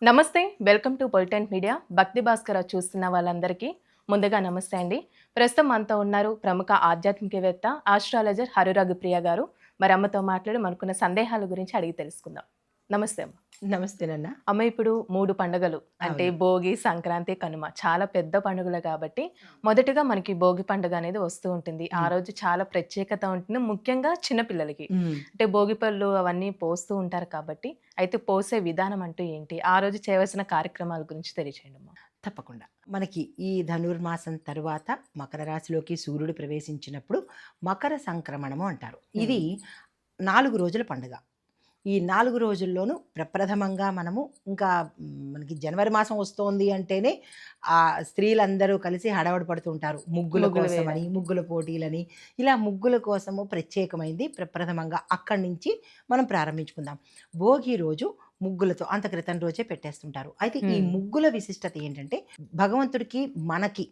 నమస్తే. Welcome to పొలిటెంట్ media. Bhakti Bhaskara చూస్తున్న వాళ్ళందరికీ ముందుగా నమస్తే అండి. ప్రస్తుతం మనతో ఉన్నారు ప్రముఖ ఆధ్యాత్మికవేత్త, ఆస్ట్రాలజర్ హరిరఘుప్రియ గారు. మరి అమ్మతో మాట్లాడి మనకున్న సందేహాల గురించి అడిగి తెలుసుకుందాం. నమస్తే అమ్మ. నమస్తేనన్న. అమ్మ, ఇప్పుడు 3 పండుగలు అంటే అవును. భోగి, సంక్రాంతి, కనుమ చాలా పెద్ద పండుగలు కాబట్టి మొదటగా మనకి భోగి పండుగ అనేది వస్తూ ఉంటుంది. ఆ హ్మ్. రోజు చాలా ప్రత్యేకత ఉంటుంది. ముఖ్యంగా చిన్న పిల్లలకి. హ్మ్. అంటే భోగి పళ్ళు అవన్నీ పోస్తూ ఉంటారు కాబట్టి, అయితే పోసే విధానం అంటూ ఏంటి? ఆ రోజు చేయవలసిన కార్యక్రమాల గురించి తెలియచేయండమ్మా. తప్పకుండా. మనకి ఈ ధనుర్మాసం తరువాత మకర రాశిలోకి సూర్యుడు ప్రవేశించినప్పుడు మకర సంక్రమణము అంటారు. ఇది 4 రోజుల పండుగ. ఈ 4 రోజుల్లోనూ ప్రప్రథమంగా మనము ఇంకా మనకి జనవరి మాసం వస్తోంది అంటేనే స్త్రీలందరూ కలిసి హడావుడి పడుతూ ఉంటారు. ముగ్గుల ముగ్గులు కోసమని, వేయడానికి. ముగ్గుల పోటీలని, ఇలా ముగ్గుల కోసము ప్రత్యేకమైంది ప్రప్రథమంగా అక్కడి నుంచి మనం ప్రారంభించుకుందాం. భోగి రోజు ముగ్గులతో అంత క్రితం రోజే పెట్టేస్తుంటారు. అయితే ఈ హ్మ్. ముగ్గుల విశిష్టత ఏంటంటే భగవంతుడికి, మనకి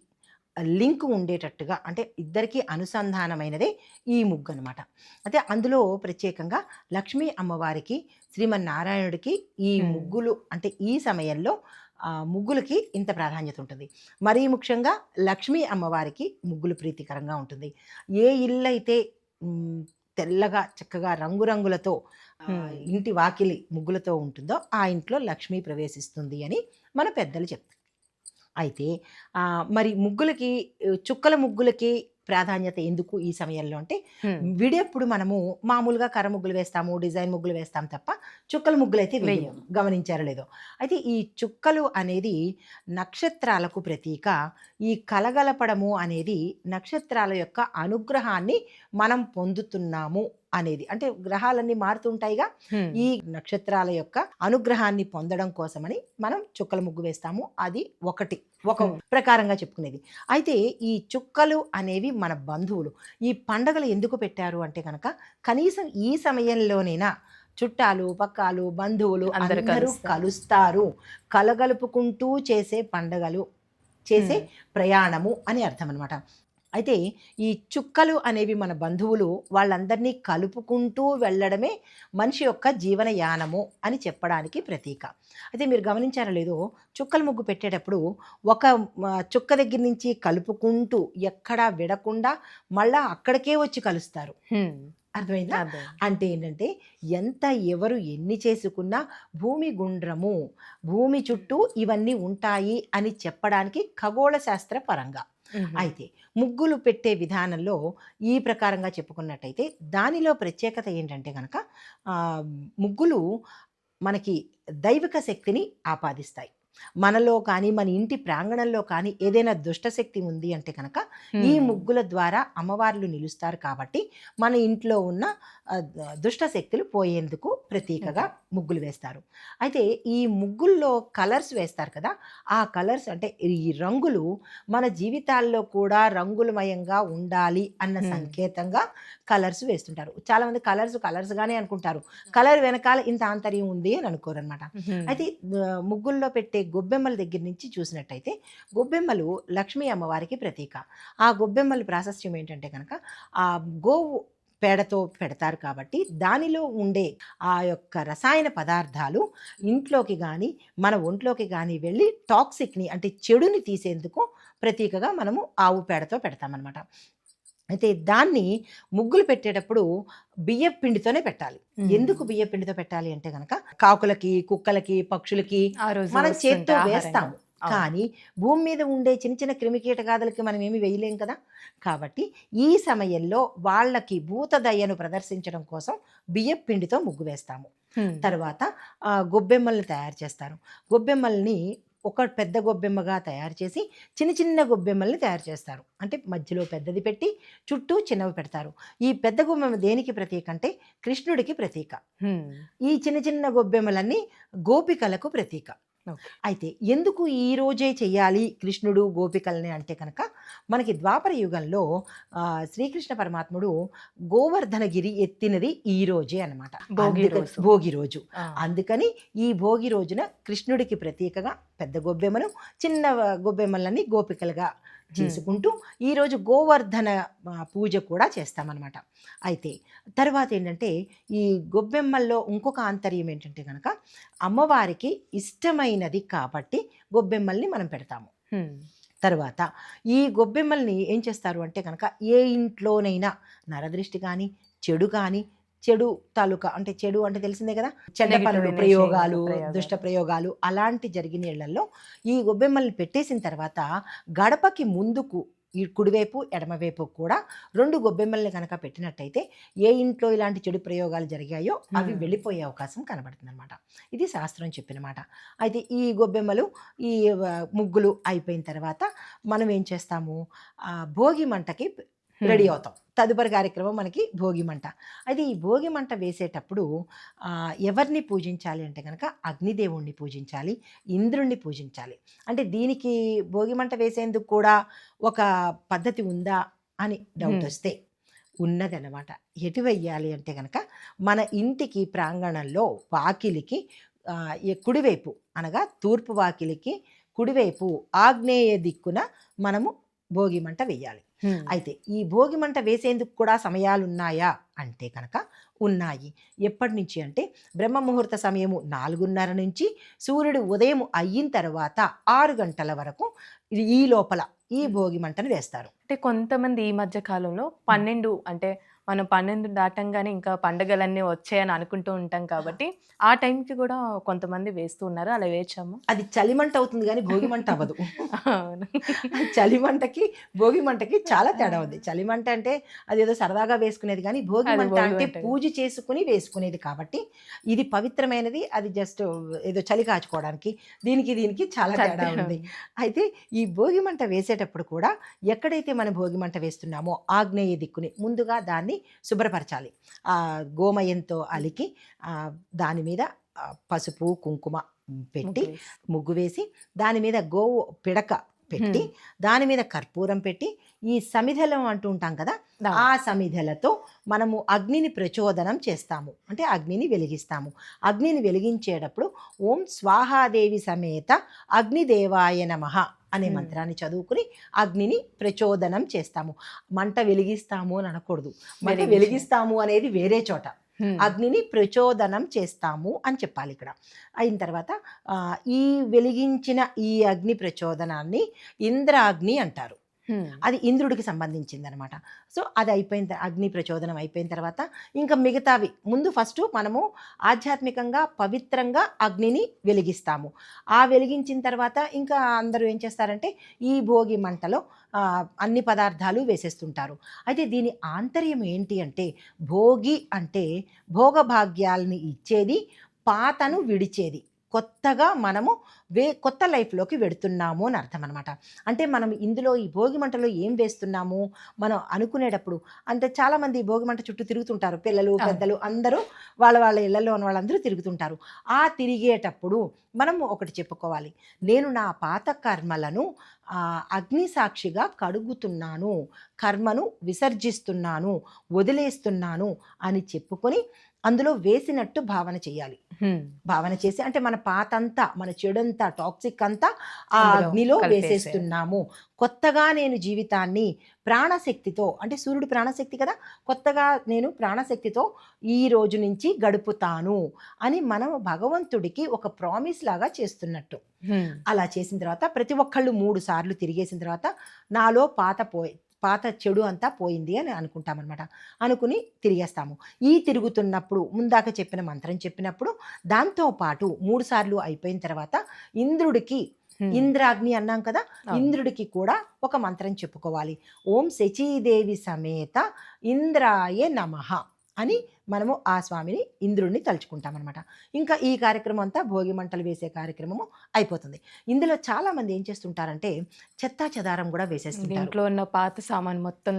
లింక్ ఉండేటట్టుగా, అంటే ఇద్దరికీ అనుసంధానమైనదే ఈ ముగ్గు అనమాట. అయితే అందులో ప్రత్యేకంగా లక్ష్మీ అమ్మవారికి, శ్రీమన్నారాయణుడికి ఈ హ్మ్. ముగ్గులు అంటే ఈ సమయంలో ముగ్గులకి ఇంత ప్రాధాన్యత ఉంటుంది. మరీ ముఖ్యంగా లక్ష్మీ అమ్మవారికి ముగ్గులు ప్రీతికరంగా ఉంటుంది. ఏ ఇల్లైతే హ్మ్, తెల్లగా చక్కగా రంగురంగులతో హ్మ్. ఇంటి వాకిలి ముగ్గులతో ఉంటుందో ఆ ఇంట్లో లక్ష్మీ ప్రవేశిస్తుంది అని మన పెద్దలు చెప్తారు. అయితే మరి ముగ్గులకి చుక్కల ముగ్గులకి ప్రాధాన్యత ఎందుకు ఈ సమయంలో అంటే, హ్మ్. విడెప్పుడు మనము మామూలుగా కర్ర ముగ్గులు వేస్తాము, డిజైన్ ముగ్గులు వేస్తాం తప్ప చుక్కల ముగ్గులైతే వేయము. వెయ్యం. గమనించారో లేదో. అయితే ఈ చుక్కలు అనేది నక్షత్రాలకు ప్రతీక. ఈ కలగలపడము అనేది నక్షత్రాల యొక్క అనుగ్రహాన్ని మనం పొందుతున్నాము అనేది. అంటే గ్రహాలన్నీ మారుతుంటాయిగా. హ్మ్. ఈ నక్షత్రాల యొక్క అనుగ్రహాన్ని పొందడం కోసమని మనం చుక్కల ముగ్గు వేస్తాము. అది ఒక హ్మ్. ప్రకారంగా చెప్పుకునేది. అయితే ఈ చుక్కలు అనేవి మన బంధువులు. ఈ పండగలు ఎందుకు పెట్టారు అంటే గనక, కనీసం ఈ సమయంలోనైనా చుట్టాలు, పక్కాలు, బంధువులు అందరూ అందరూ కలుస్తారు. కలుస్తారు. కలగలుపుకుంటూ చేసే పండగలు, చేసే హ్మ్. ప్రయాణము అని అర్థమనమాట. అయితే ఈ చుక్కలు అనేవి మన బంధువులు, వాళ్ళందరినీ కలుపుకుంటూ వెళ్ళడమే మనిషి యొక్క జీవనయానము అని చెప్పడానికి ప్రతీక. అయితే మీరు గమనించారో లేదో, చుక్కల ముగ్గు పెట్టేటప్పుడు ఒక చుక్క దగ్గర నుంచి కలుపుకుంటూ ఎక్కడా విడకుండా మళ్ళా అక్కడికే వచ్చి కలుస్తారు. హ్మ్. అర్థమైందా? అదే. అంటే ఏంటంటే, ఎంత ఎవరు ఎన్ని చేసుకున్నా భూమి గుండ్రము, భూమి చుట్టూ ఇవన్నీ ఉంటాయి అని చెప్పడానికి ఖగోళ శాస్త్ర పరంగా. హుహు. అయితే ముగ్గులు పెట్టే విధానంలో ఈ ప్రకారంగా చెప్పుకున్నట్టయితే, దానిలో ప్రత్యేకత ఏంటంటే గనక, ఆహ్, ముగ్గులు మనకి దైవిక శక్తిని ఆపాదిస్తాయి. మనలో కానీ, మన ఇంటి ప్రాంగణంలో కానీ ఏదైనా దుష్టశక్తి ఉంది అంటే కనుక, ఈ హ్మ్. ముగ్గుల ద్వారా అమ్మవార్లు నిలుస్తారు కాబట్టి, మన ఇంట్లో ఉన్న దుష్ట శక్తులు పోయేందుకు ప్రతీకగా ఓకే. ముగ్గులు వేస్తారు. అయితే ఈ ముగ్గుల్లో కలర్స్ వేస్తారు కదా! ఆ కలర్స్ అంటే ఈ రంగులు మన జీవితాల్లో కూడా రంగులమయంగా ఉండాలి అన్న హ్మ్. సంకేతంగా కలర్స్ వేస్తుంటారు. చాలామంది కలర్స్‌గానే అనుకుంటారు. కలర్ వెనకాల ఇంత ఆంతర్యం ఉంది అని అనుకోరనమాట. హ్మ్. అయితే ముగ్గుల్లో పెట్టే గొబ్బెమ్మల దగ్గర నుంచి చూసినట్టయితే, గొబ్బెమ్మలు లక్ష్మీ అమ్మవారికి ప్రతీక. ఆ గొబ్బెమ్మల ప్రాశస్త్యం ఏంటంటే గనక, గోవు పేడతో పెడతారు కాబట్టి, దానిలో ఉండే ఆ యొక్క రసాయన పదార్థాలు ఇంట్లోకి గానీ, మన ఒంట్లోకి గానీ వెళ్ళి టాక్సిక్‌ని అంటే చెడుని తీసేందుకు ప్రతీకగా మనము ఆవు పేడతో పెడతామనమాట. అయితే దాన్ని ముగ్గులు పెట్టేటప్పుడు బియ్యపు పిండితోనే పెట్టాలి. హ్మ్. ఎందుకు బియ్యపు పిండితో పెట్టాలి అంటే గనక, కాకులకి, కుక్కలకి, పక్షులకి ఆ రోజు మనం చేత్తో వస్తుంటాయి ఆహారంగా. వేస్తాము. అవును. కానీ భూమి మీద ఉండే చిన్న చిన్న క్రిమికీటకాదులకి మనమేమి వేయలేం కదా! కాబట్టి ఈ సమయంలో వాళ్ళకి భూతదయను ప్రదర్శించడం కోసం బియ్యపు పిండితో ముగ్గు వేస్తాము. హ్మ్. తర్వాత గొబ్బెమ్మల్ని తయారు చేస్తారు. గొబ్బెమ్మల్ని ఒక పెద్ద గొబ్బెమ్మగా తయారు చేసి, చిన్న చిన్న గొబ్బెమ్మల్ని తయారు చేస్తారు. అంటే మధ్యలో పెద్దది పెట్టి, చుట్టూ చిన్నవి పెడతారు. ఈ పెద్ద గొబ్బెమ్మ దేనికి ప్రతీక అంటే కృష్ణుడికి ప్రతీక. హ్మ్. ఈ చిన్న చిన్న గొబ్బెమ్మలన్నీ గోపికలకు ప్రతీక. ఓకే. అయితే ఎందుకు ఈ రోజే చెయ్యాలి కృష్ణుడు, గోపికలని అంటే కనుక, మనకి ద్వాపర యుగంలో శ్రీకృష్ణ పరమాత్ముడు గోవర్ధనగిరి ఎత్తినది ఈ రోజే అనమాట. భోగి రోజు. భోగి రోజు. ఆ! అందుకని ఈ భోగి రోజున కృష్ణుడికి ప్రతీకగా పెద్ద గొబ్బెమ్మను, చిన్న గొబ్బెమ్మలని గోపికలుగా చేసుకుంటూ ఈరోజు గోవర్ధన పూజ కూడా చేస్తామన్నమాట. అయితే తర్వాత ఏంటంటే ఈ గొబ్బెమ్మల్లో ఇంకొక ఆంతర్యం ఏంటంటే కనుక అమ్మవారికి ఇష్టమైనది కాబట్టి గొబ్బెమ్మల్ని మనం పెడతాము. తర్వాత ఈ గొబ్బెమ్మల్ని ఏం చేస్తారు అంటే కనుక ఏ ఇంట్లోనైనా నరదృష్టి కానీ చెడు కానీ చెడు తాలూకా అంటే చెడు అంటే తెలిసిందే కదా, చెడ్డ Negative పనులు, energy, ప్రయోగాలు, ప్రయోగాలు. దుష్ట ప్రయోగాలు అలాంటి జరిగిన ఇళ్లలో ఈ గొబ్బెమ్మల్ని పెట్టేసిన తర్వాత గడపకి ముందుకు ఈ కుడివైపు ఎడమవైపు కూడా 2 గొబ్బెమ్మల్ని కనుక పెట్టినట్టయితే ఏ ఇంట్లో ఇలాంటి చెడు ప్రయోగాలు జరిగాయో అవి వెళ్ళిపోయే అవకాశం కనబడుతుంది అనమాట. ఇది శాస్త్రం చెప్పిన మాట. అయితే ఈ గొబ్బెమ్మలు ఈ ముగ్గులు అయిపోయిన తర్వాత మనం ఏం చేస్తాము, భోగి మంటకి రెడీ అవుతాం. తదుపరి కార్యక్రమం మనకి భోగి మంట. అయితే ఈ భోగి మంట వేసేటప్పుడు ఎవరిని పూజించాలి అంటే కనుక అగ్నిదేవుణ్ణి పూజించాలి, ఇంద్రుణ్ణి పూజించాలి. అంటే దీనికి భోగి మంట వేసేందుకు కూడా ఒక పద్ధతి ఉందా అని డౌట్ వస్తే ఉన్నదన్నమాట. ఎటు వెయ్యాలి అంటే కనుక మన ఇంటికి ప్రాంగణంలో వాకిలికి కుడివైపు అనగా తూర్పు వాకిలికి కుడివైపు ఆగ్నేయ దిక్కున మనము భోగి మంట వెయ్యాలి. అయితే ఈ భోగి మంట వేసేందుకు కూడా సమయాలు ఉన్నాయా అంటే కనుక ఉన్నాయి. ఎప్పటి నుంచి అంటే బ్రహ్మ ముహూర్త సమయము 4:30 నుంచి సూర్యుడు ఉదయం అయిన తర్వాత 6 గంటల వరకు ఈ లోపల ఈ భోగి మంటను వేస్తారు. అంటే కొంతమంది ఈ మధ్య కాలంలో 12 అంటే మనం 12 దాటంగానే ఇంకా పండుగలన్నీ వచ్చాయని అనుకుంటూ ఉంటాం కాబట్టి ఆ టైంకి కూడా కొంతమంది వేస్తూ ఉన్నారు. అలా వేయచ్చమ్మా? అది చలిమంట అవుతుంది కానీ భోగి మంట అవ్వదు. అవును. చలిమంటకి భోగి మంటకి చాలా తేడా ఉంది. చలిమంట అంటే అదేదో సరదాగా వేసుకునేది కానీ భోగి అది మంట భోగి అంటే మంట. పూజ చేసుకుని వేసుకునేది కాబట్టి ఇది పవిత్రమైనది. అది జస్ట్ ఏదో చలి కాచుకోవడానికి దీనికి చాలా తేడా ఉంది. అయితే ఈ భోగి మంట వేసేటప్పుడు కూడా ఎక్కడైతే మనం భోగి మంట వేస్తున్నామో ఆగ్నేయ దిక్కుని ముందుగా దాన్ని శుభ్రపరచాలి. గోమయంతో అలికి దాని మీద పసుపు కుంకుమ పెట్టి ముగ్గు వేసి దాని మీద గోవు పిడక పెట్టి దాని మీద కర్పూరం పెట్టి ఈ సమిధలం అంటూ ఉంటాం కదా, ఆ సమిధలతో మనము అగ్నిని ప్రచోదనం చేస్తాము. అంటే అగ్నిని వెలిగిస్తాము. అగ్నిని వెలిగించేటప్పుడు ఓం స్వాహాదేవి సమేత అగ్నిదేవాయ నమః అనే మంత్రాన్ని చదువుకుని అగ్నిని ప్రచోదనం చేస్తాము. మంట వెలిగిస్తాము అని అనకూడదు. మంట వెలిగిస్తాము అనేది వేరే చోట, అగ్నిని ప్రచోదనం చేస్తాము అని చెప్పాలి ఇక్కడ. అయిన తర్వాత ఈ వెలిగించిన ఈ అగ్ని ప్రచోదనాన్ని ఇంద్రాగ్ని అంటారు. అది ఇంద్రుడికి సంబంధించింది అనమాట. సో అది అయిపోయిన అగ్ని ప్రచోదనం అయిపోయిన తర్వాత ఇంకా మిగతావి ముందు ఫస్ట్ మనము ఆధ్యాత్మికంగా పవిత్రంగా అగ్నిని వెలిగిస్తాము. ఆ వెలిగించిన తర్వాత ఇంకా అందరూ ఏం చేస్తారంటే ఈ భోగి మంటలో అన్ని పదార్థాలు వేసేస్తుంటారు. అయితే దీని ఆంతర్యం ఏంటి అంటే భోగి అంటే భోగభాగ్యాలని ఇచ్చేది, పాతను విడిచేది. కొత్తగా మనము కొత్త లైఫ్లోకి వెడుతున్నాము అని అర్థం అనమాట. అంటే మనం ఇందులో ఈ భోగి మంటలో ఏం వేస్తున్నాము మనం అనుకునేటప్పుడు అంటే చాలామంది భోగి మంట చుట్టూ తిరుగుతుంటారు. పిల్లలు పెద్దలు అందరూ వాళ్ళ ఇళ్లలో ఉన్న వాళ్ళందరూ తిరుగుతుంటారు. ఆ తిరిగేటప్పుడు మనము ఒకటి చెప్పుకోవాలి, నేను నా పాత కర్మలను అగ్ని సాక్షిగా కడుగుతున్నాను, కర్మను విసర్జిస్తున్నాను, వదిలేస్తున్నాను అని చెప్పుకొని అందులో వేసినట్టు భావన చేయాలి. భావన చేసి అంటే మన పాతంతా మన చెడంతా టాక్సిక్ అంతా ఆ అగ్నిలో వేసేస్తున్నాము. కొత్తగా నేను జీవితాన్ని ప్రాణశక్తితో అంటే సూర్యుడు ప్రాణశక్తి కదా, కొత్తగా నేను ప్రాణశక్తితో ఈ రోజు నుంచి గడుపుతాను అని మనం భగవంతుడికి ఒక ప్రామిస్ లాగా చేస్తున్నట్టు. అలా చేసిన తర్వాత ప్రతి ఒక్కళ్ళు 3 సార్లు తిరిగేసిన తర్వాత నాలో పాత చెడు అంతా పోయింది అని అనుకుంటామన్నమాట. అనుకుని తిరిగేస్తాము. ఈ తిరుగుతున్నప్పుడు ముందాక చెప్పిన మంత్రం చెప్పినప్పుడు దాంతోపాటు 3 సార్లు అయిపోయిన తర్వాత ఇంద్రుడికి ఇంద్రాగ్ని అన్నాం కదా, ఇంద్రుడికి కూడా ఒక మంత్రం చెప్పుకోవాలి. ఓం శచీదేవి సమేత ఇంద్రాయ నమః అని మనము ఆ స్వామిని ఇంద్రుడిని తలుచుకుంటామన్నమాట. ఇంకా ఈ కార్యక్రమం అంతా భోగి మంటలు వేసే కార్యక్రమము అయిపోతుంది. ఇందులో చాలామంది ఏం చేస్తుంటారంటే చెత్తా చెదారం కూడా వేసేస్తుంటారు. ఇంట్లో ఉన్న పాత సామాన్ మొత్తం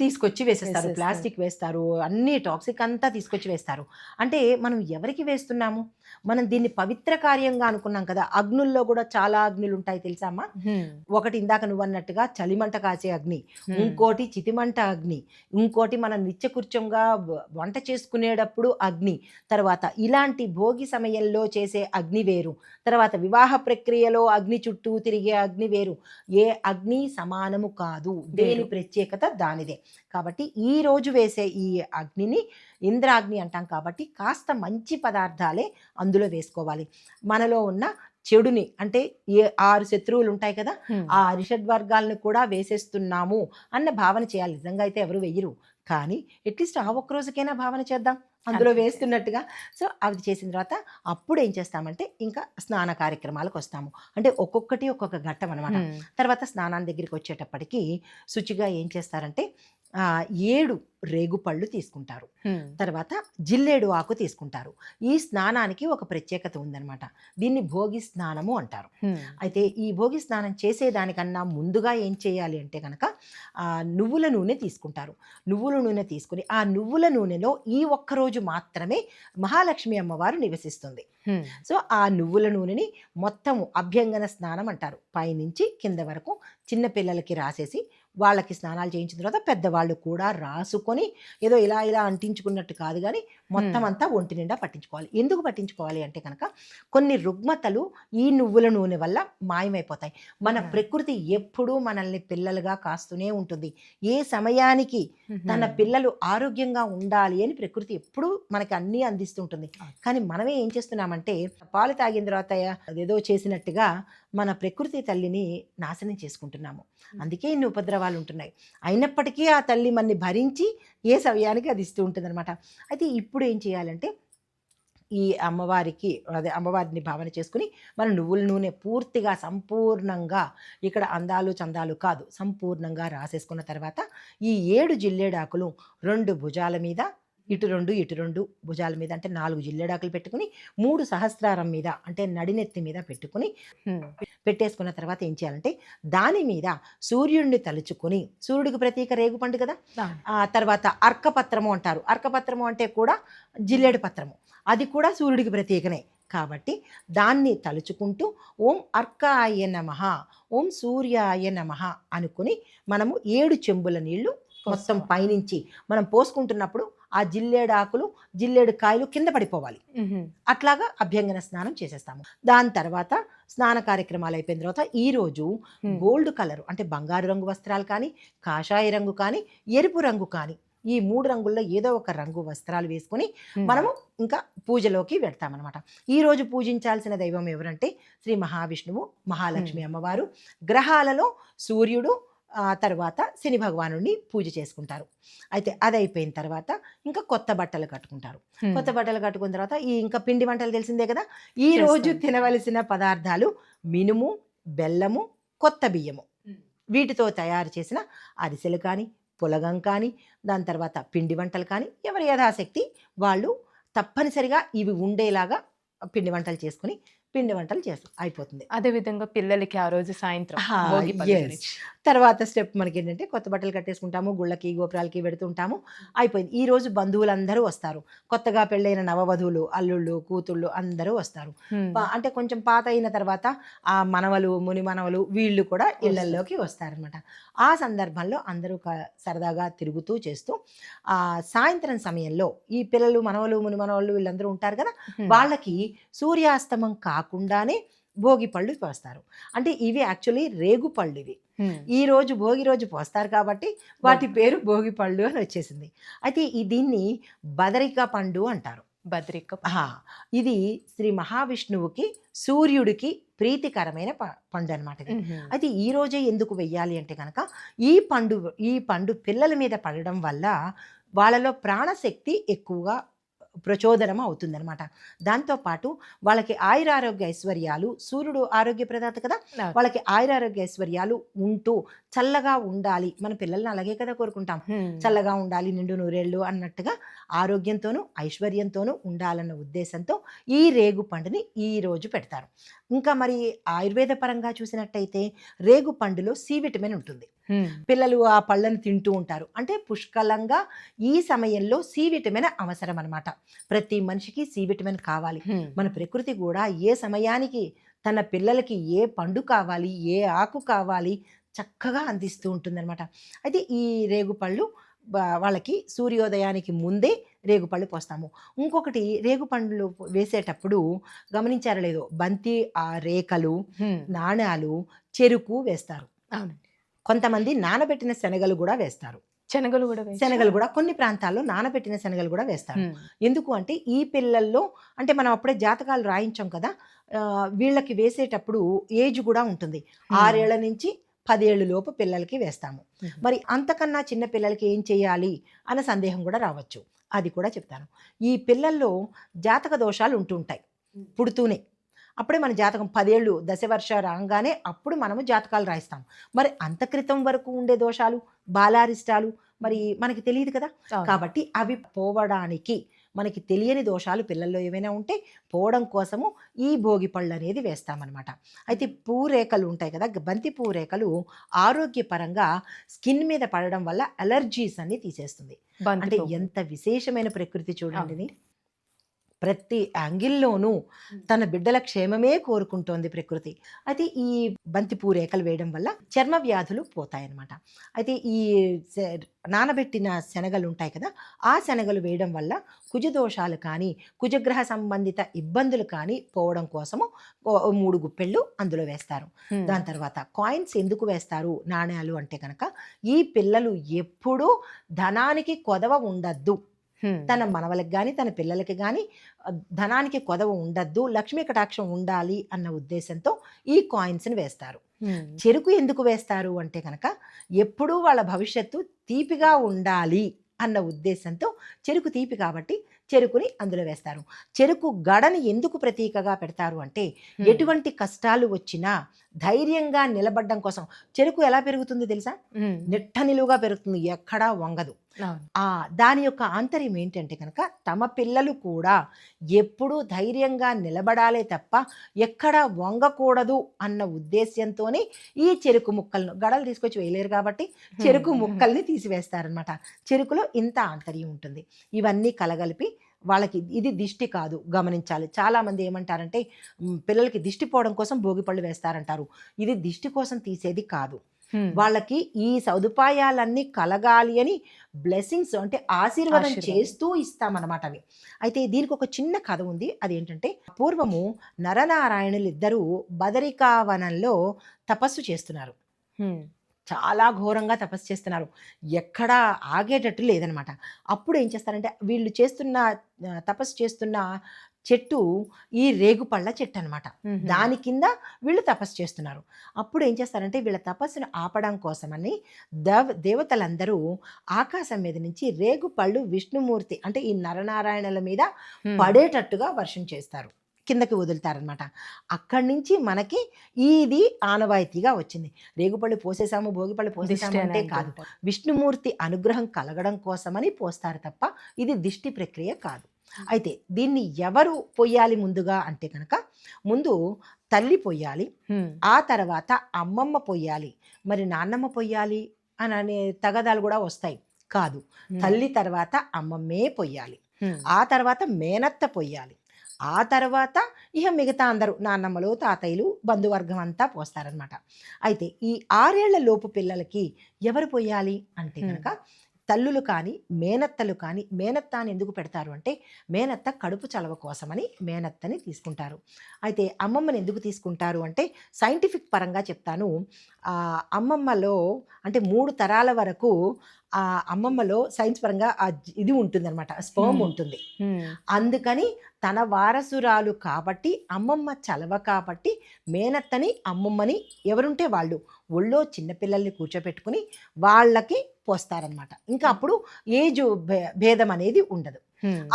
తీసుకొచ్చి వేసేస్తారు. ప్లాస్టిక్ వేస్తారు, అన్ని టాక్సిక్ అంతా తీసుకొచ్చి వేస్తారు. అంటే మనం ఎవరికి వేస్తున్నాము? మనం దీన్ని పవిత్ర కార్యంగా అనుకున్నాం కదా. అగ్నుల్లో కూడా చాలా అగ్నులు ఉంటాయి తెలుసామా? ఒకటి ఇందాక నువ్వు అన్నట్టుగా చలిమంట కాసే అగ్ని, ఇంకోటి చితిమంట అగ్ని, ఇంకోటి మనం నిత్యకృత్యంగా వంట చేసుకునేటప్పుడు అగ్ని, తర్వాత ఇలాంటి భోగి సమయంలో చేసే అగ్ని వేరు, తర్వాత వివాహ ప్రక్రియలో అగ్ని చుట్టూ తిరిగే అగ్ని వేరు. ఏ అగ్ని సమానము కాదు, దేని వేరు. ప్రత్యేకత దానిదే. కాబట్టి ఈ రోజు వేసే ఈ అగ్నిని ఇంద్రాగ్ని అంటాం. కాబట్టి కాస్త మంచి పదార్థాలే అందులో వేసుకోవాలి. మనలో ఉన్న చెడుని, అంటే ఏ 6 శత్రువులు ఉంటాయి కదా, ఆ అరిషడ్వర్గాలను కూడా వేసేస్తున్నాము అన్న భావన చేయాలి. నిజంగా అయితే ఎవరు వెయ్యరు, కానీ అట్లీస్ట్ ఆ ఒక్క రోజుకైనా భావన చేద్దాం అందులో అంతే. వేస్తున్నట్టుగా. సో అది చేసిన తర్వాత అప్పుడు ఏం చేస్తామంటే ఇంకా స్నాన కార్యక్రమాలకు వస్తాము. అంటే ఒక్కొక్కటి ఒక్కొక్క ఘట్టం అనమాట. తర్వాత స్నానాన్ని దగ్గరికి వచ్చేటప్పటికి శుచిగా ఏం చేస్తారంటే 7 రేగుపళ్ళు తీసుకుంటారు. తర్వాత జిల్లేడు ఆకు తీసుకుంటారు. ఈ స్నానానికి ఒక ప్రత్యేకత ఉందన్నమాట. దీన్ని భోగి స్నానము అంటారు. అయితే ఈ భోగి స్నానం చేసేదానికన్నా ముందుగా ఏం చేయాలి అంటే కనుక నువ్వుల నూనె తీసుకుంటారు. నువ్వుల నూనె తీసుకుని ఆ నువ్వుల నూనెలో ఈ ఒక్కరోజు మాత్రమే మహాలక్ష్మి అమ్మవారు నివసిస్తుంది. సో ఆ నువ్వుల నూనెని మొత్తము అభ్యంగన స్నానం అంటారు. పైనుంచి కింద వరకు చిన్న పిల్లలకి రాసేసి వాళ్ళకి స్నానాలు చేయించిన తర్వాత పెద్దవాళ్ళు కూడా రాసుకొని ఏదో ఇలా ఇలా అంటించుకున్నట్టు కాదు, కానీ మొత్తం అంతా ఒంటి నిండా పట్టించుకోవాలి. ఎందుకు పట్టించుకోవాలి అంటే కనుక కొన్ని రుగ్మతలు ఈ నువ్వుల నూనె వల్ల మాయమైపోతాయి. మన ప్రకృతి ఎప్పుడూ మనల్ని పిల్లలుగా కాస్తూనే ఉంటుంది. ఏ సమయానికి తన పిల్లలు ఆరోగ్యంగా ఉండాలి అని ప్రకృతి ఎప్పుడూ మనకి అన్నీ అందిస్తుంటుంది. కానీ మనమే ఏం చేస్తున్నామంటే పాలు తాగిన తర్వాత అదేదో చేసినట్టుగా మన ప్రకృతి తల్లిని నాశనం చేసుకుంటున్నాము. అందుకే ఇన్ని ఉపద్రవాలు ఉంటున్నాయి. అయినప్పటికీ ఆ తల్లి మనని భరించి ఏ సమయానికి అది ఇస్తూ ఉంటుంది అనమాట. అయితే ఇప్పుడు ఏం చేయాలంటే ఈ అమ్మవారిని భావన చేసుకుని మనం నువ్వుల నూనె పూర్తిగా సంపూర్ణంగా, ఇక్కడ అందాలు చందాలు కాదు, సంపూర్ణంగా రాసేసుకున్న తర్వాత ఈ 7 జిల్లేడాకులు 2 భుజాల మీద, ఇటు 2 భుజాల మీద, అంటే 4 జిల్లేడాకులు పెట్టుకుని 3 సహస్రారం మీద, అంటే నడినెత్తి మీద పెట్టేసుకున్న తర్వాత ఏం చేయాలంటే దాని మీద సూర్యుడిని తలుచుకొని, సూర్యుడికి ప్రతీక రేగుపండు కదా, తర్వాత అర్కపత్రము అంటారు. అర్కపత్రము అంటే కూడా జిల్లేడు పత్రము, అది కూడా సూర్యుడికి ప్రతీకనే. కాబట్టి దాన్ని తలుచుకుంటూ ఓం అర్కాయ నమః, ఓం సూర్యాయ నమః అనుకుని మనము 7 చెంబుల నీళ్లు మొత్తం పైనుంచి మనం పోసుకుంటున్నప్పుడు ఆ జిల్లేడాకులు, జిల్లేడు కాయలు కింద పడిపోవాలి. అట్లాగా అభ్యంగన స్నానం చేసేస్తాము. దాని తర్వాత స్నాన కార్యక్రమాలు అయిపోయిన తర్వాత ఈ రోజు గోల్డ్ కలర్, అంటే బంగారు రంగు వస్త్రాలు కానీ, కాషాయ రంగు కానీ, ఎరుపు రంగు కానీ, ఈ 3 రంగుల్లో ఏదో ఒక రంగు వస్త్రాలు వేసుకొని మనము ఇంకా పూజలోకి వెళ్తామన్నమాట. ఈ రోజు పూజించాల్సిన దైవం ఎవరంటే శ్రీ మహావిష్ణువు, మహాలక్ష్మి అమ్మవారు. గ్రహాలలో సూర్యుడు, తర్వాత శని భగవానుడిని పూజ చేసుకుంటారు. అయితే అది అయిపోయిన తర్వాత ఇంకా కొత్త బట్టలు కట్టుకుంటారు. కొత్త బట్టలు కట్టుకున్న తర్వాత ఇంకా పిండి వంటలు తెలిసిందే కదా. ఈ రోజు తినవలసిన పదార్థాలు మినుము, బెల్లము, కొత్త బియ్యము, వీటితో తయారు చేసిన అరిసెలు కానీ, పులగం కానీ, దాని తర్వాత పిండి వంటలు కానీ, ఎవరి యథాశక్తి వాళ్ళు తప్పనిసరిగా ఇవి ఉండేలాగా పిండి వంటలు చేసుకుని పిండి వంటలు చేస్తాం, అయిపోతుంది. అదేవిధంగా పిల్లలకి ఆ రోజు సాయంత్రం తర్వాత స్టెప్ మనకి ఏంటంటే కొత్త బట్టలు కట్టేసుకుంటాము, గుళ్ళకి గోపురాలకి వెడుతుంటాము, అయిపోయింది. ఈ రోజు బంధువులందరూ వస్తారు. కొత్తగా పెళ్ళైన నవవధువులు, అల్లుళ్ళు, కూతుళ్ళు అందరూ వస్తారు. అంటే కొంచెం పాత అయిన తర్వాత ఆ మనవలు, ముని మనవలు వీళ్ళు కూడా ఇళ్లల్లోకి వస్తారనమాట. ఆ సందర్భంలో అందరూ సరదాగా తిరుగుతూ చేస్తూ సాయంత్రం సమయంలో ఈ పిల్లలు, మనవలు, ముని మనవళ్ళు వీళ్ళందరూ ఉంటారు కదా, వాళ్ళకి సూర్యాస్తమం కాకుండానే భోగి పళ్ళు పోస్తారు. అంటే ఇవి యాక్చువల్లీ రేగు పళ్ళు. ఇవి ఈ రోజు భోగి రోజు పోస్తారు కాబట్టి వాటి పేరు భోగి పళ్ళు అని వచ్చేసింది. అయితే దీన్ని బదరిక పండు అంటారు. ఇది శ్రీ మహావిష్ణువుకి, సూర్యుడికి ప్రీతికరమైన పండు అనమాట. అయితే ఈ రోజే ఎందుకు వెయ్యాలి అంటే కనుక ఈ పండు పిల్లల మీద పడడం వల్ల వాళ్ళలో ప్రాణశక్తి ఎక్కువగా ప్రచోదనం అవుతుందన్నమాట. దాంతోపాటు వాళ్ళకి ఆయురారోగ్య ఐశ్వర్యాలు, సూర్యుడు ఆరోగ్య ప్రదాత కదా, వాళ్ళకి ఆయురారోగ్య ఐశ్వర్యాలు ఉంటూ చల్లగా ఉండాలి. మన పిల్లల్ని అలాగే కదా కోరుకుంటాం, చల్లగా ఉండాలి, నిండు నూరేళ్ళు అన్నట్టుగా ఆరోగ్యంతోనూ ఐశ్వర్యంతోనూ ఉండాలన్న ఉద్దేశంతో ఈ రేగు పండుని ఈ రోజు పెడతారు. ఇంకా మరి ఆయుర్వేద పరంగా చూసినట్టయితే రేగు పండులో సి విటమిన్ ఉంటుంది. పిల్లలు ఆ పళ్ళను తింటూ ఉంటారు. అంటే పుష్కలంగా ఈ సమయంలో సి విటమిన్ అవసరం అనమాట. ప్రతి మనిషికి సి విటమిన్ కావాలి. మన ప్రకృతి కూడా ఏ సమయానికి తన పిల్లలకి ఏ పండు కావాలి, ఏ ఆకు కావాలి చక్కగా అందిస్తూ ఉంటుందన్నమాట. అయితే ఈ రేగు పళ్ళు వాళ్ళకి సూర్యోదయానికి ముందే రేగుపళ్ళు పోస్తాము. ఇంకొకటి రేగుపండ్లు వేసేటప్పుడు గమనించారో లేదో బంతి రేకలు, నాణాలు, చెరుకు వేస్తారు. అవునండి. కొంతమంది నానబెట్టిన శనగలు కూడా వేస్తారు. శనగలు కూడా శనగలు కూడా కొన్ని ప్రాంతాల్లో నానబెట్టిన శనగలు కూడా వేస్తారు. ఎందుకు అంటే ఈ పిల్లల్లో అంటే మనం అప్పుడే జాతకాలు రాయించాం కదా, వీళ్ళకి వేసేటప్పుడు ఏజ్ కూడా ఉంటుంది. 6 ఏళ్ల నుంచి 10 ఏళ్ళ లోపు పిల్లలకి వేస్తాము. మరి అంతకన్నా చిన్న పిల్లలకి ఏం చేయాలి అన్న సందేహం కూడా రావచ్చు. అది కూడా చెప్తాను. ఈ పిల్లల్లో జాతక దోషాలు ఉంటుంటాయి పుడుతూనే. అప్పుడే మన జాతకం 10 ఏళ్ళు దశవర్ష రాగానే అప్పుడు మనము జాతకాలు రాయిస్తాం. మరి అంత క్రితం వరకు ఉండే దోషాలు, బాలారిష్టాలు మరి మనకి తెలియదు కదా. కాబట్టి అవి పోవడానికి మనకి తెలియని దోషాలు పిల్లల్లో ఏవైనా ఉంటే పోవడం కోసము ఈ భోగి పళ్ళు అనేది వేస్తామన్నమాట. అయితే పూరేకలు ఉంటాయి కదా, బంతి పూరేకలు ఆరోగ్యపరంగా స్కిన్ మీద పడడం వల్ల అలర్జీస్ అన్ని తీసేస్తుంది. అంటే ఎంత విశేషమైన ప్రకృతి చూడండి. ప్రతి యాంగిల్లోనూ తన బిడ్డల క్షేమమే కోరుకుంటోంది ప్రకృతి. అయితే ఈ బంతి పూరేకలు వేయడం వల్ల చర్మ వ్యాధులు పోతాయన్నమాట. అయితే ఈ నానబెట్టిన శనగలు ఉంటాయి కదా, ఆ శనగలు వేయడం వల్ల కుజదోషాలు కానీ కుజగ్రహ సంబంధిత ఇబ్బందులు కానీ పోవడం కోసము 3 గుప్పెళ్ళు అందులో వేస్తారు. దాని తర్వాత కాయిన్స్ ఎందుకు వేస్తారు నాణ్యాలు అంటే కనుక ఈ పిల్లలు ఎప్పుడూ ధనానికి కొదవ ఉండద్దు, తన మనవలకు కానీ తన పిల్లలకి కానీ ధనానికి కొదవ ఉండద్దు, లక్ష్మీ కటాక్షం ఉండాలి అన్న ఉద్దేశంతో ఈ కాయిన్స్ని వేస్తారు. చెరుకు ఎందుకు వేస్తారు అంటే కనుక ఎప్పుడూ వాళ్ళ భవిష్యత్తు తీపిగా ఉండాలి అన్న ఉద్దేశంతో చెరుకు తీపి కాబట్టి చెరుకుని అందులో వేస్తారు. చెరుకు గడని ఎందుకు ప్రతీకగా పెడతారు అంటే ఎటువంటి కష్టాలు వచ్చినా ధైర్యంగా నిలబడడం కోసం. చెరుకు ఎలా పెరుగుతుంది తెలుసా? నిట్ట నిలువుగా పెరుగుతుంది, ఎక్కడా వంగదు. దాని యొక్క ఆంతర్యం ఏంటంటే కనుక తమ పిల్లలు కూడా ఎప్పుడూ ధైర్యంగా నిలబడాలే తప్ప ఎక్కడా వంగకూడదు అన్న ఉద్దేశ్యంతోనే ఈ చెరుకు ముక్కలను గడలు తీసుకొచ్చి వేయలేరు కాబట్టి చెరుకు ముక్కల్ని తీసివేస్తారనమాట. చెరుకులో ఇంత ఆంతర్యం ఉంటుంది. ఇవన్నీ కలగలిపి వాళ్ళకి ఇది దిష్టి కాదు, గమనించాలి. చాలామంది ఏమంటారంటే పిల్లలకి దిష్టి పోవడం కోసం భోగిపళ్ళు వేస్తారంటారు. ఇది దిష్టి కోసం తీసేది కాదు, వాళ్ళకి ఈ సదుపాయాలన్నీ కలగాలి అని బ్లెస్సింగ్స్ అంటే ఆశీర్వాదం చేస్తూ ఇస్తామన్నమాట అవి. అయితే దీనికి ఒక చిన్న కథ ఉంది. అదేంటంటే పూర్వము నరనారాయణులు ఇద్దరూ బదరికావనంలో తపస్సు చేస్తున్నారు. చాలా ఘోరంగా తపస్సు చేస్తున్నారు, ఎక్కడా ఆగేటట్టు లేదనమాట. అప్పుడు ఏం చేస్తారంటే వీళ్ళు తపస్సు చేస్తున్న చెట్టు ఈ రేగుపళ్ళ చెట్టు అనమాట. దాని కింద వీళ్ళు తపస్సు చేస్తున్నారు. అప్పుడు ఏం చేస్తారంటే వీళ్ళ తపస్సును ఆపడం కోసమని దేవతలందరూ ఆకాశం మీద నుంచి రేగుపళ్ళు విష్ణుమూర్తి అంటే ఈ నరనారాయణల మీద పడేటట్టుగా వర్షం చేస్తారు, కిందకి వదులుతారనమాట. అక్కడి నుంచి మనకి ఇది ఆనవాయితీగా వచ్చింది. రేగుపళ్ళు పోసేసాము, భోగిపళ్ళు పోసేసాము అంటే కాదు, విష్ణుమూర్తి అనుగ్రహం కలగడం కోసమని పోస్తారు తప్ప ఇది దిష్టి ప్రక్రియ కాదు. అయితే దీన్ని ఎవరు పొయ్యాలి ముందుగా అంటే కనుక ముందు తల్లి పొయ్యాలి, ఆ తర్వాత అమ్మమ్మ పొయ్యాలి. మరి నాన్నమ్మ పొయ్యాలి అని అనే తగదాలు కూడా వస్తాయి. కాదు, తల్లి తర్వాత అమ్మమ్మే పొయ్యాలి, ఆ తర్వాత మేనత్త పొయ్యాలి, ఆ తర్వాత ఇక మిగతా అందరూ నాన్నమ్మలు తాతయ్యలు బంధువర్గం అంతా పోస్తారనమాట. అయితే ఈ 6 ఏళ్ల లోపు పిల్లలకి ఎవరు పొయ్యాలి అంటే కనుక తల్లులు కానీ మేనత్తలు కానీ. మేనత్త అని ఎందుకు పెడతారు అంటే మేనత్త కడుపు చలవ కోసమని మేనత్తని తీసుకుంటారు. అయితే అమ్మమ్మని ఎందుకు తీసుకుంటారు అంటే సైంటిఫిక్ పరంగా చెప్తాను. అమ్మమ్మలో అంటే 3 తరాల వరకు ఆ అమ్మమ్మలో సైన్స్ పరంగా ఇది ఉంటుంది అనమాట, స్పర్మ్ ఉంటుంది. అందుకని తన వారసురాలు కాబట్టి అమ్మమ్మ చలవ కాబట్టి మేనత్తని అమ్మమ్మని ఎవరుంటే వాళ్ళు ఒళ్ళో చిన్నపిల్లల్ని కూర్చోపెట్టుకుని వాళ్ళకి పోస్తారనమాట. ఇంకా అప్పుడు ఏజ్ భేదం అనేది ఉండదు.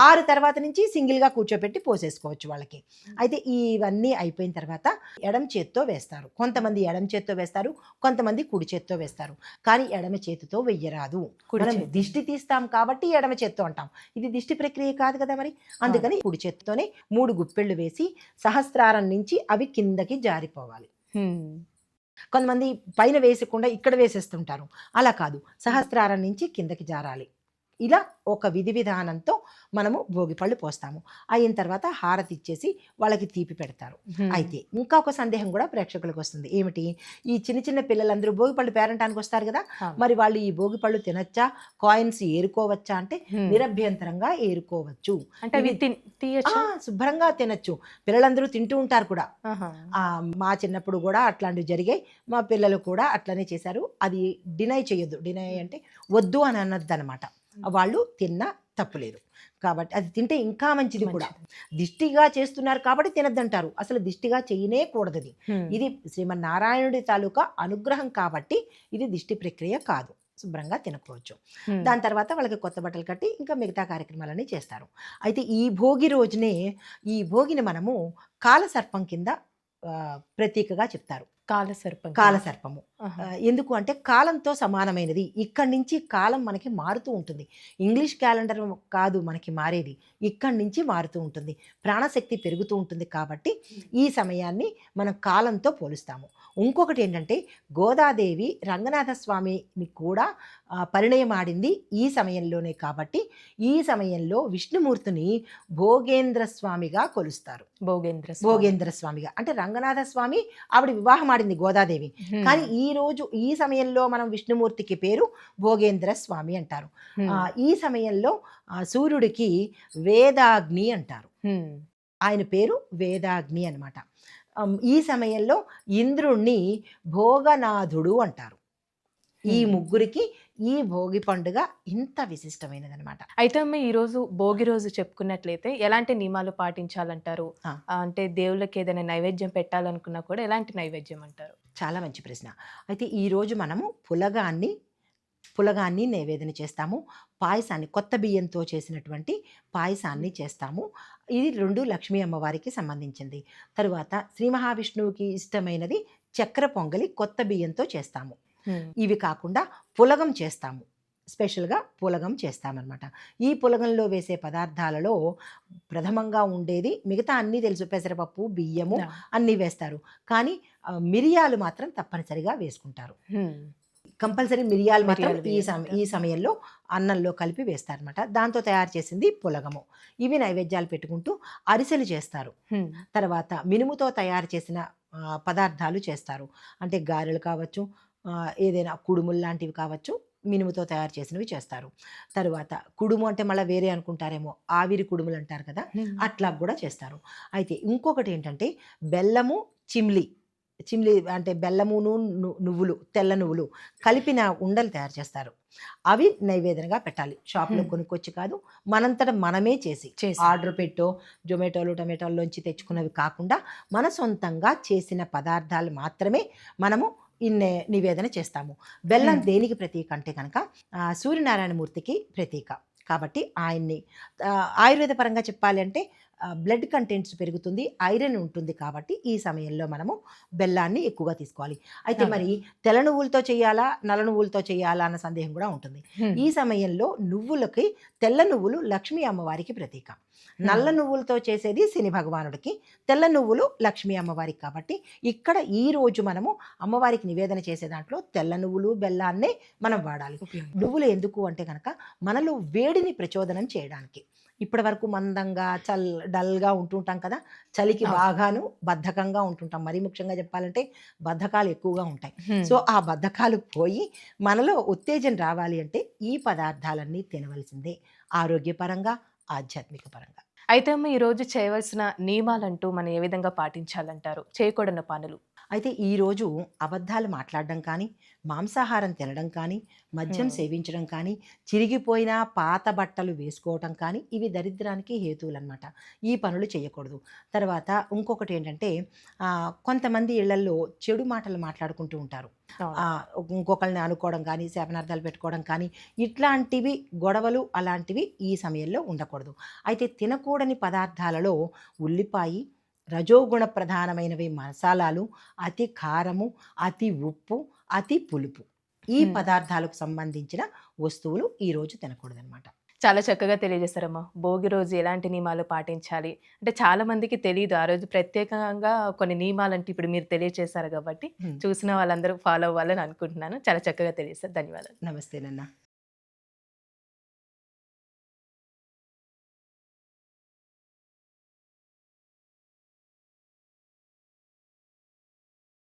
6 తర్వాత నుంచి సింగిల్గా కూర్చోపెట్టి పోసేసుకోవచ్చు వాళ్ళకి. అయితే ఇవన్నీ అయిపోయిన తర్వాత ఎడమ చేత్తో వేస్తారు. కొంతమంది ఎడమ చేత్తో వేస్తారు, కొంతమంది కుడి చేత్తో వేస్తారు. కానీ ఎడమ చేతితో వెయ్యరాదు, మనం దిష్టి తీస్తాం కాబట్టి ఎడమ చేత్తో అంటాం. ఇది దిష్టి ప్రక్రియ కాదు కదా మరి, అందుకని కుడి చేత్తోనే 3 గుప్పెళ్ళు వేసి సహస్రారం నుంచి అవి కిందకి జారిపోవాలి. కొంతమంది పైన వేసకుండా ఇక్కడ వేసేస్తుంటారు, అలా కాదు, సహస్రారం నుంచి కిందకి జారాలి. ఇలా ఒక విధి విధానంతో మనము భోగి పళ్ళు పోస్తాము. అయిన తర్వాత హారతి ఇచ్చేసి వాళ్ళకి తీపి పెడతారు. అయితే ఇంకా ఒక సందేహం కూడా ప్రేక్షకులకు వస్తుంది. ఏమిటి, ఈ చిన్న చిన్న పిల్లలందరూ భోగి పళ్ళు పేరంటానికి వస్తారు కదా, మరి వాళ్ళు ఈ భోగి పళ్ళు తినచ్చా, కాయిన్స్ ఏరుకోవచ్చా అంటే నిరభ్యంతరంగా ఏరుకోవచ్చు. అంటే అవి తీయొచ్చా? శుభ్రంగా తినచ్చు. పిల్లలందరూ తింటూ ఉంటారు కూడా. మా చిన్నప్పుడు కూడా అట్లాంటివి జరిగాయి. మా పిల్లలు కూడా అట్లనే చేశారు. అది డినై చేయొద్దు. డినై అంటే వద్దు అని అన్నది అనమాట. వాళ్ళు తిన్నా తప్పులేదు. కాబట్టి అది తింటే ఇంకా మంచిది కూడా. దిష్టిగా చేస్తున్నారు కాబట్టి తినద్దంటారు. అసలు దిష్టిగా చేయనే కూడదు. ఇది శ్రీమన్నారాయణుడి తాలూకా అనుగ్రహం కాబట్టి ఇది దిష్టి ప్రక్రియ కాదు. శుభ్రంగా తినకపోవచ్చు. దాని తర్వాత వాళ్ళకి కొత్త బట్టలు కట్టి ఇంకా మిగతా కార్యక్రమాలన్నీ చేస్తారు. అయితే ఈ భోగి రోజునే ఈ భోగిని మనము కాలసర్పం కింద ప్రతీకగా చెప్తారు. కాలసర్పము ఎందుకు అంటే కాలంతో సమానమైనది. ఇక్కడి నుంచి కాలం మనకి మారుతూ ఉంటుంది. ఇంగ్లీష్ క్యాలెండర్ కాదు మనకి మారేది, ఇక్కడి నుంచి మారుతూ ఉంటుంది. ప్రాణశక్తి పెరుగుతూ ఉంటుంది కాబట్టి ఈ సమయాన్ని మనం కాలంతో పోలుస్తాము. ఇంకొకటి ఏంటంటే గోదాదేవి రంగనాథ స్వామిని కూడా పరిణయమాడింది ఈ సమయంలోనే కాబట్టి ఈ సమయంలో విష్ణుమూర్తిని భోగేంద్ర స్వామిగా కొలుస్తారు. భోగేంద్ర స్వామిగా అంటే రంగనాథ స్వామి ఆవిడ వివాహం ఆడింది గోదాదేవి, కానీ ఈ సమయంలో మనం విష్ణుమూర్తికి పేరు భోగేంద్ర స్వామి అంటారు. ఈ సమయంలో సూర్యుడికి వేదాగ్ని అంటారు. ఆయన పేరు వేదాగ్ని అన్నమాట. ఈ సమయంలో ఇంద్రుణ్ణి భోగనాథుడు అంటారు. ఈ ముగ్గురికి ఈ భోగి పండుగ ఇంత విశిష్టమైనది అనమాట. అయితే అమ్మ ఈరోజు భోగి రోజు చెప్పుకున్నట్లయితే ఎలాంటి నియమాలు పాటించాలంటారు? అంటే దేవుళ్ళకి ఏదైనా నైవేద్యం పెట్టాలనుకున్నా కూడా ఎలాంటి నైవేద్యం అంటారు? చాలా మంచి ప్రశ్న. అయితే ఈరోజు మనము పులగాన్ని నైవేద్యం చేస్తాము. పాయసాన్ని కొత్త బియ్యంతో చేసినటువంటి పాయసాన్ని చేస్తాము. ఇది 2 లక్ష్మీ అమ్మవారికి సంబంధించింది. తరువాత శ్రీ మహావిష్ణువుకి ఇష్టమైనది చక్కెర పొంగలి కొత్త బియ్యంతో చేస్తాము. ఇవి కాకుండా పులగం చేస్తాము. స్పెషల్గా పులగం చేస్తామన్నమాట. ఈ పులగంలో వేసే పదార్థాలలో ప్రథమంగా ఉండేది, మిగతా అన్నీ తెలుసు, పెసరపప్పు బియ్యము అన్నీ వేస్తారు, కానీ మిరియాలు మాత్రం తప్పనిసరిగా వేసుకుంటారు. కంపల్సరీ మిరియాలు మాత్రం ఈ సమయంలో అన్నంలో కలిపి వేస్తారనమాట. దాంతో తయారు చేసింది పులగము. ఇవి నైవేద్యాలు పెట్టుకుంటూ అరిసెలు చేస్తారు. తర్వాత మినుముతో తయారు చేసిన పదార్థాలు చేస్తారు. అంటే గారెలు కావచ్చు, ఏదైనా కుడుములు లాంటివి కావచ్చు, మినుముతో తయారు చేసినవి చేస్తారు. తరువాత కుడుము అంటే మళ్ళీ వేరే అనుకుంటారేమో, ఆవిరి కుడుములు అంటారు కదా, అట్లా కూడా చేస్తారు. అయితే ఇంకొకటి ఏంటంటే బెల్లము చిమ్లి అంటే బెల్లమును నువ్వులు, తెల్ల నువ్వులు కలిపిన ఉండలు తయారు చేస్తారు. అవి నైవేద్యంగా పెట్టాలి. షాప్లో కొనుక్కొచ్చి కాదు, మనంతట మనమే చేసి ఆర్డర్ పెట్టో జొమాటోలు టమాటోల్లోంచి తెచ్చుకున్నవి కాకుండా మన సొంతంగా చేసిన పదార్థాలు మాత్రమే మనము నివేదన చేస్తాము. బెల్లం దేనికి ప్రతీక అంటే కనుక సూర్యనారాయణమూర్తికి ప్రతీక కాబట్టి ఆయన్ని ఆయుర్వేద పరంగా చెప్పాలి అంటే బ్లడ్ కంటెంట్స్ పెరుగుతుంది, ఐరన్ ఉంటుంది కాబట్టి ఈ సమయంలో మనము బెల్లాన్ని ఎక్కువగా తీసుకోవాలి. అయితే మరి తెల్ల నువ్వులతో చేయాలా నల్ల నువ్వులతో చేయాలా అన్న సందేహం కూడా ఉంటుంది. ఈ సమయంలో నువ్వులకి తెల్ల నువ్వులు లక్ష్మీ అమ్మవారికి ప్రతీక, నల్ల నువ్వులతో చేసేది శని భగవానుడికి, తెల్ల నువ్వులు లక్ష్మీ అమ్మవారికి. కాబట్టి ఇక్కడ ఈ రోజు మనము అమ్మవారికి నివేదన చేసే దాంట్లో తెల్ల నువ్వులు బెల్లాన్నే మనం వాడాలి. నువ్వులు ఎందుకు అంటే కనుక మనలో వేడిని ప్రచోదనం చేయడానికి. ఇప్పటి వరకు మందంగా డల్గా ఉంటుంటాం కదా, చలికి బాగాను బద్ధకంగా ఉంటుంటాం. మరీ ముఖ్యంగా చెప్పాలంటే బద్ధకాలు ఎక్కువగా ఉంటాయి. సో ఆ బద్ధకాలు పోయి మనలో ఉత్తేజం రావాలి అంటే ఈ పదార్థాలన్నీ తినవలసిందే, ఆరోగ్యపరంగా ఆధ్యాత్మిక పరంగా. అయితే అమ్మ ఈరోజు చేయవలసిన నియమాలంటూ మనం ఏ విధంగా పాటించాలంటారు? చేయకూడని పనులు. అయితే ఈరోజు అబద్ధాలు మాట్లాడడం కానీ, మాంసాహారం తినడం కానీ, మద్యం సేవించడం కానీ, చిరిగిపోయిన పాత బట్టలు వేసుకోవటం కానీ, ఇవి దరిద్రానికి హేతువులు అనమాట. ఈ పనులు చేయకూడదు. తర్వాత ఇంకొకటి ఏంటంటే కొంతమంది ఇళ్లల్లో చెడు మాటలు మాట్లాడుకుంటూ ఉంటారు. ఇంకొకరిని అనుకోవడం కానీ, శాపనార్థాలు పెట్టుకోవడం కానీ, ఇట్లాంటివి గొడవలు అలాంటివి ఈ సమయంలో ఉండకూడదు. అయితే తినకూడని పదార్థాలలో ఉల్లిపాయ, రజోగుణ ప్రధానమైనవి మసాలాలు, అతి కారము, అతి ఉప్పు, అతి పులుపు, ఈ పదార్థాలకు సంబంధించిన వస్తువులు ఈరోజు తినకూడదనమాట. చాలా చక్కగా తెలియజేస్తారమ్మా. భోగి రోజు ఎలాంటి నియమాలు పాటించాలి అంటే చాలా మందికి తెలియదు. ఆ రోజు ప్రత్యేకంగా కొన్ని నియమాలు అంటే ఇప్పుడు మీరు తెలియజేశారు కాబట్టి చూసిన వాళ్ళందరూ ఫాలో అవ్వాలని అనుకుంటున్నాను. చాలా చక్కగా తెలియజేస్తారు. ధన్యవాదాలు. నమస్తే నాన్న.